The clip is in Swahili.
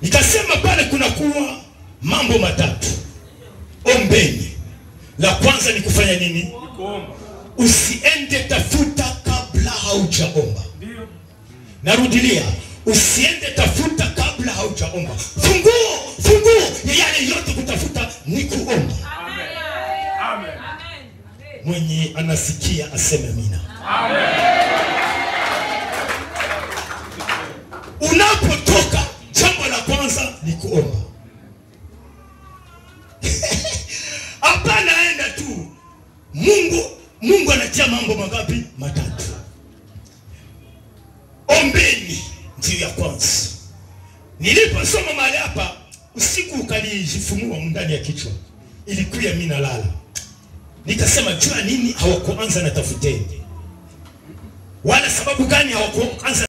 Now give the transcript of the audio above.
Nikasema pale kuna kuwa mambo matatu. Ombeni. La kwanza ni kufanya nini? Kuomba. Usiende tafuta kabla haujaomba. Ndio. Narudilia, usiende tafuta kabla haujaomba. Funguo ya yale yote kutafuta ni kuomba. Amen. Amen. Mwenye anasikia aseme amina. Amen. Unapotoka, jambo la kwanza ni kuomba. Hapana aenda tu. Mungu anatia mambo mangapi? Matatu. Ombeni ndio ya kwanza. Niliposoma mahali hapa, usiku ukalijifumua ndani ya kichwa. Ilikuwa mimi nalala. Nikasema jua nini hawakuanza na tafuteni? Wala sababu gani hawakuanza